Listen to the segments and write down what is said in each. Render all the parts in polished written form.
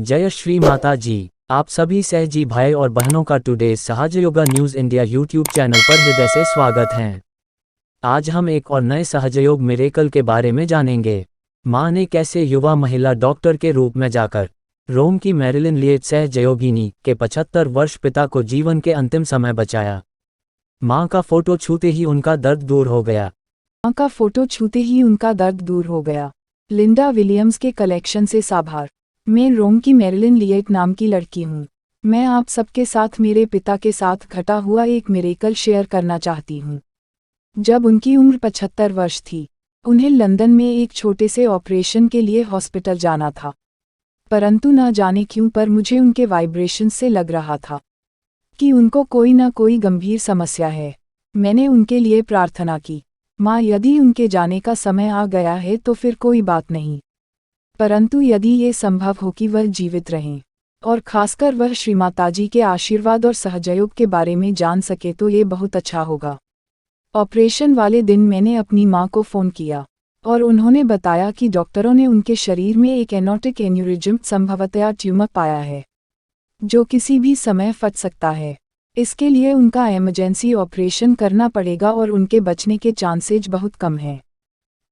जय श्री माता जी। आप सभी सहजी भाई और बहनों का today Sahajayoga news India YouTube channel पर हृदय से स्वागत है। आज हम एक और नए सहजयोग मिरेकल के बारे में जानेंगे। मां ने कैसे युवा महिला डॉक्टर के रूप में जाकर रोम की मैरिलिन लिएट सहजयोगिनी के 75 वर्ष पिता को जीवन के अंतिम समय बचाया। मां का फोटो छूते ही उनका दर्द दूर हो गया। मां का फोटो छूते ही उनका दर्द दूर हो गया। लिंडा विलियम्स के कलेक्शन से साभार। मैं रोम की मैरिलिन लिएट नाम की लड़की हूँ। मैं आप सबके साथ मेरे पिता के साथ घटा हुआ एक मिरेकल शेयर करना चाहती हूँ। जब उनकी उम्र 75 वर्ष थी, उन्हें लंदन में एक छोटे से ऑपरेशन के लिए हॉस्पिटल जाना था। परंतु न जाने क्यों पर मुझे उनके वाइब्रेशन से लग रहा था कि उनको कोई न कोई गंभीर समस्या है। मैंने उनके लिए प्रार्थना की, माँ यदि उनके जाने का समय आ गया है तो फिर कोई बात नहीं, परंतु यदि ये संभव हो कि वह जीवित रहें और खासकर वह श्री माताजी के आशीर्वाद और सहयोग के बारे में जान सके तो ये बहुत अच्छा होगा। ऑपरेशन वाले दिन मैंने अपनी माँ को फ़ोन किया और उन्होंने बताया कि डॉक्टरों ने उनके शरीर में एक एनोटिक एन्यूरिज्म संभवतया ट्यूमर पाया है जो किसी भी समय फट सकता है। इसके लिए उनका इमरजेंसी ऑपरेशन करना पड़ेगा और उनके बचने के चांसेज बहुत कम हैं।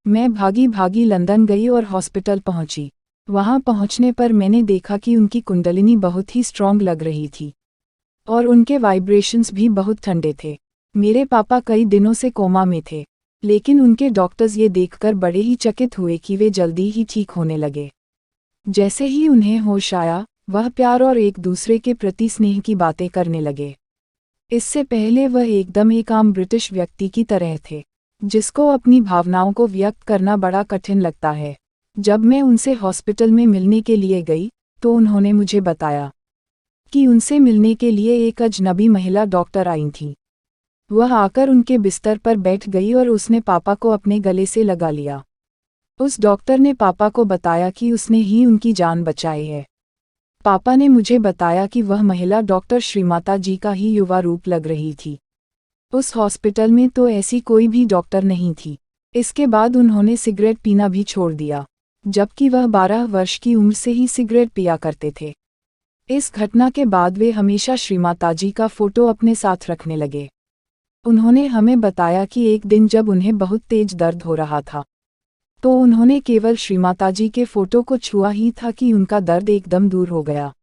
मैं भागी भागी लंदन गई और हॉस्पिटल पहुंची। वहां पहुंचने पर मैंने देखा कि उनकी कुंडलिनी बहुत ही स्ट्रॉन्ग लग रही थी और उनके वाइब्रेशंस भी बहुत ठंडे थे। मेरे पापा कई दिनों से कोमा में थे, लेकिन उनके डॉक्टर्स ये देखकर बड़े ही चकित हुए कि वे जल्दी ही ठीक होने लगे। जैसे ही उन्हें होश आया, वह प्यार और एक दूसरे के प्रति स्नेह की बातें करने लगे। इससे पहले वह एकदम एक आम ब्रिटिश व्यक्ति की तरह थे, जिसको अपनी भावनाओं को व्यक्त करना बड़ा कठिन लगता है। जब मैं उनसे हॉस्पिटल में मिलने के लिए गई, तो उन्होंने मुझे बताया कि उनसे मिलने के लिए एक अजनबी महिला डॉक्टर आई थी। वह आकर उनके बिस्तर पर बैठ गई और उसने पापा को अपने गले से लगा लिया। उस डॉक्टर ने पापा को बताया कि उसने ही उनकी जान बचाई है। पापा ने मुझे बताया कि वह महिला डॉक्टर श्री माता जी का ही युवा रूप लग रही थी। उस हॉस्पिटल में तो ऐसी कोई भी डॉक्टर नहीं थी। इसके बाद उन्होंने सिगरेट पीना भी छोड़ दिया, जबकि वह 12 वर्ष की उम्र से ही सिगरेट पिया करते थे। इस घटना के बाद वे हमेशा श्री माताजी का फोटो अपने साथ रखने लगे। उन्होंने हमें बताया कि एक दिन जब उन्हें बहुत तेज दर्द हो रहा था, तो उन्होंने केवल श्री माताजी के फोटो को छुआ ही था कि उनका दर्द एकदम दूर हो गया।